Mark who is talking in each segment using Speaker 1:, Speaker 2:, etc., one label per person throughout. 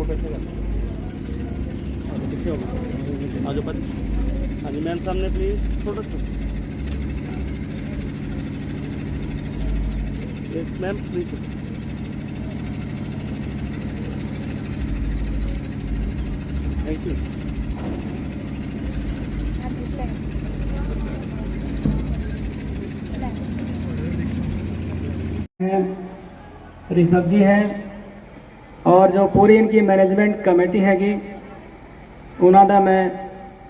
Speaker 1: बैठेगा। आगे पर हाँ जी मैम सामने please photo ma'am please. Thank you.
Speaker 2: Rishabh ji हैं और जो पूरी इनकी मैनेजमेंट कमेटी हैगी उन्हों का मैं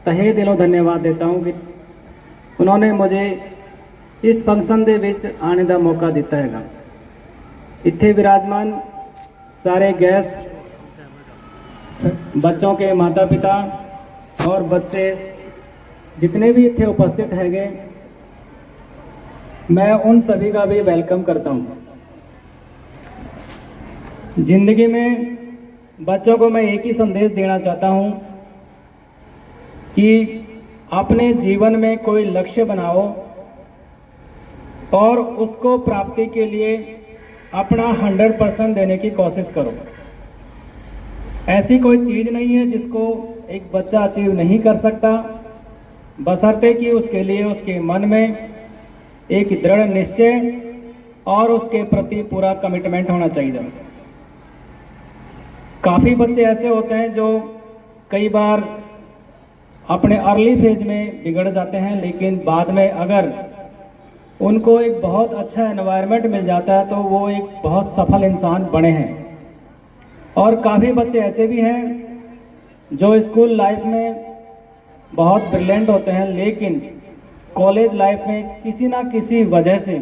Speaker 2: तहे दिलों धन्यवाद देता हूँ कि उन्होंने मुझे इस फंक्शन के विच आने का मौका दिता है। इत्थे विराजमान सारे गेस्ट, बच्चों के माता पिता और बच्चे जितने भी इत्थे उपस्थित हैगे, मैं उन सभी का भी वेलकम करता हूँ। जिंदगी में बच्चों को मैं एक ही संदेश देना चाहता हूँ कि अपने जीवन में कोई लक्ष्य बनाओ और उसको प्राप्ति के लिए अपना 100% देने की कोशिश करो। ऐसी कोई चीज़ नहीं है जिसको एक बच्चा अचीव नहीं कर सकता, बशर्ते कि उसके लिए उसके मन में एक दृढ़ निश्चय और उसके प्रति पूरा कमिटमेंट होना चाहिए। काफ़ी बच्चे ऐसे होते हैं जो कई बार अपने अर्ली फेज में बिगड़ जाते हैं, लेकिन बाद में अगर उनको एक बहुत अच्छा एनवायरनमेंट मिल जाता है तो वो एक बहुत सफल इंसान बने हैं। और काफ़ी बच्चे ऐसे भी हैं जो स्कूल लाइफ में बहुत ब्रिलियंट होते हैं, लेकिन कॉलेज लाइफ में किसी ना किसी वजह से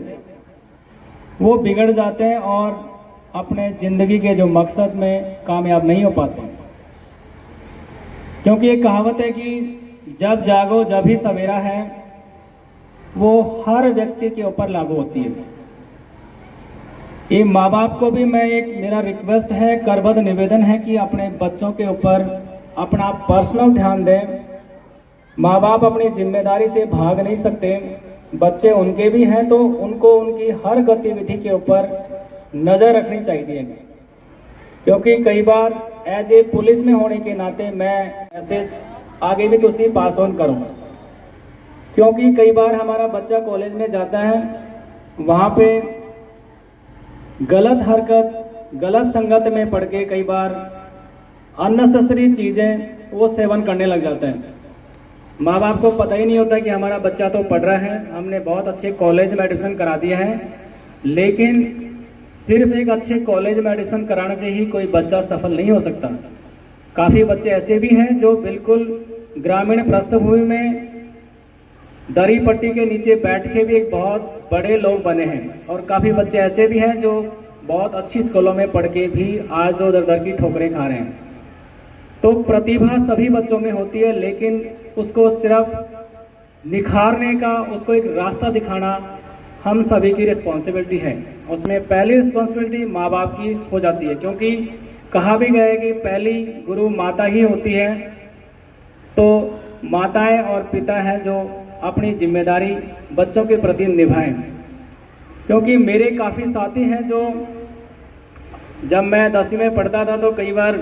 Speaker 2: वो बिगड़ जाते हैं और अपने ज़िंदगी के जो मकसद में कामयाब नहीं हो पाते। क्योंकि एक कहावत है कि जब जागो जब ही सवेरा है, वो हर व्यक्ति के ऊपर लागू होती है। ये माँ बाप को भी मैं एक मेरा रिक्वेस्ट है, करबद्ध निवेदन है कि अपने बच्चों के ऊपर अपना पर्सनल ध्यान दें। माँ बाप अपनी जिम्मेदारी से भाग नहीं सकते, बच्चे उनके भी हैं तो उनको उनकी हर गतिविधि के ऊपर नज़र रखनी चाहिए। क्योंकि कई बार एज ए पुलिस में होने के नाते मैं मैसेज आगे भी तुसी पास ऑन करूँ, क्योंकि कई बार हमारा बच्चा कॉलेज में जाता है, वहाँ पे गलत हरकत, गलत संगत में पड़ के कई बार अननेसेसरी चीज़ें वो सेवन करने लग जाता है। माँ बाप को पता ही नहीं होता कि हमारा बच्चा तो पढ़ रहा है, हमने बहुत अच्छे कॉलेज में एडमिशन करा दिया है, लेकिन सिर्फ एक अच्छे कॉलेज में एडमिशन कराने से ही कोई बच्चा सफल नहीं हो सकता। काफ़ी बच्चे ऐसे भी हैं जो बिल्कुल ग्रामीण पृष्ठभूमि में दरी पट्टी के नीचे बैठ के भी एक बहुत बड़े लोग बने हैं, और काफ़ी बच्चे ऐसे भी हैं जो बहुत अच्छी स्कूलों में पढ़ के भी आज दर दर की ठोकरें खा रहे हैं। तो प्रतिभा सभी बच्चों में होती है, लेकिन उसको सिर्फ निखारने का, उसको एक रास्ता दिखाना हम सभी की रिस्पॉन्सिबिलिटी है। उसमें पहली रिस्पॉन्सिबिलिटी माँ बाप की हो जाती है, क्योंकि कहा भी गया है कि पहली गुरु माता ही होती है। तो माताएं और पिता हैं जो अपनी जिम्मेदारी बच्चों के प्रति निभाएं। क्योंकि मेरे काफ़ी साथी हैं जो जब मैं 10वीं में पढ़ता था तो कई बार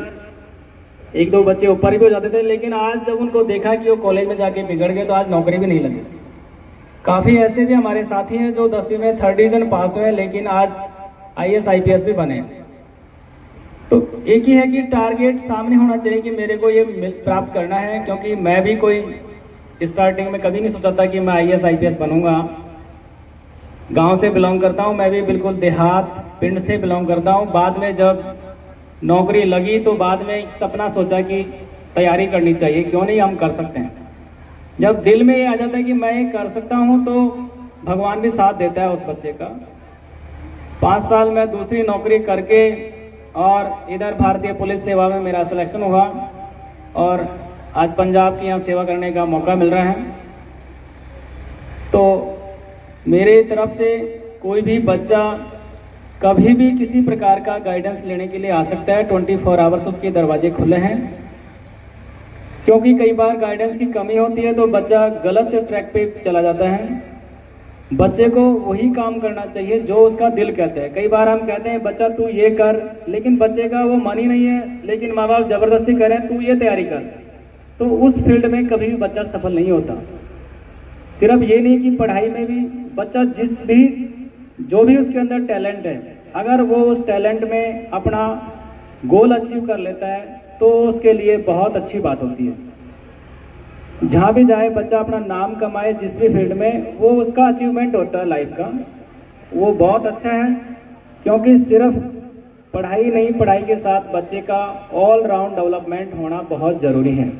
Speaker 2: एक दो बच्चे ऊपर भी हो जाते थे, लेकिन आज जब उनको देखा कि वो कॉलेज में जाके बिगड़ गए तो आज नौकरी भी नहीं लगी। काफ़ी ऐसे भी हमारे साथी हैं जो 10वीं में 3rd डिवीज़न पास हुए, लेकिन आज IAS IPS भी बने। तो एक ही है कि टारगेट सामने होना चाहिए कि मेरे को ये प्राप्त करना है। क्योंकि मैं भी कोई स्टार्टिंग में कभी नहीं सोचा था कि मैं IAS IPS बनूंगा। गांव से बिलोंग करता हूं, मैं भी बिल्कुल देहात पिंड से बिलोंग करता हूं। बाद में जब नौकरी लगी तो बाद में एक सपना सोचा कि तैयारी करनी चाहिए, क्यों नहीं हम कर सकते हैं। जब दिल में ये आ जाता है कि मैं ये कर सकता हूं तो भगवान भी साथ देता है उस बच्चे का। 5 साल में दूसरी नौकरी करके और इधर भारतीय पुलिस सेवा में मेरा सिलेक्शन हुआ और आज पंजाब की यहाँ सेवा करने का मौका मिल रहा है। तो मेरे तरफ से कोई भी बच्चा कभी भी किसी प्रकार का गाइडेंस लेने के लिए आ सकता है। 24 आवर्स उसके दरवाजे खुले हैं। क्योंकि कई बार गाइडेंस की कमी होती है तो बच्चा गलत ट्रैक पे चला जाता है। बच्चे को वही काम करना चाहिए जो उसका दिल कहता है। कई बार हम कहते हैं बच्चा तू ये कर, लेकिन बच्चे का वो मन ही नहीं है, लेकिन माँ बाप ज़बरदस्ती करें तू ये तैयारी कर, तो उस फील्ड में कभी भी बच्चा सफल नहीं होता। सिर्फ ये नहीं कि पढ़ाई में भी बच्चा जो भी उसके अंदर टैलेंट है, अगर वो उस टैलेंट में अपना गोल अचीव कर लेता है तो उसके लिए बहुत अच्छी बात होती है। जहाँ भी जाए बच्चा अपना नाम कमाए, जिस भी फील्ड में, वो उसका अचीवमेंट होता है लाइफ का, वो बहुत अच्छा है। क्योंकि सिर्फ पढ़ाई नहीं, पढ़ाई के साथ बच्चे का ऑल राउंड डेवलपमेंट होना बहुत ज़रूरी है।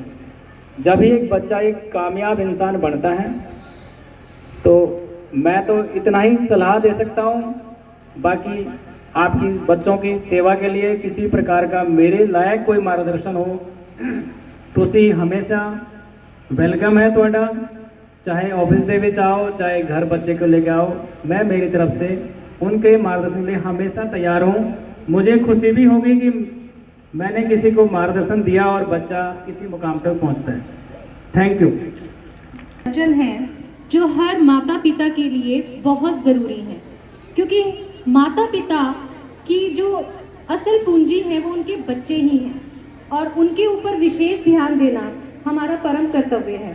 Speaker 2: जब ही एक बच्चा एक कामयाब इंसान बनता है, तो मैं तो इतना ही सलाह दे सकता हूँ। बाकी आपकी बच्चों की सेवा के लिए किसी प्रकार का मेरे लायक कोई मार्गदर्शन हो, तुसी हमेशा वेलकम है ਤੁਹਾਡਾ। चाहे ऑफिस दे विच आओ, चाहे घर बच्चे को लेके आओ, मैं मेरी तरफ से उनके मार्गदर्शन के लिए हमेशा तैयार हूँ। मुझे खुशी भी होगी कि मैंने किसी को मार्गदर्शन दिया और बच्चा किसी मुकाम तक पहुँचता है। Thank you.
Speaker 3: वचन है जो हर माता पिता के लिए बहुत ज़रूरी है, क्योंकि माता पिता की जो असल पूंजी है वो उनके बच्चे ही हैं और उनके ऊपर विशेष ध्यान देना हमारा परम कर्तव्य है।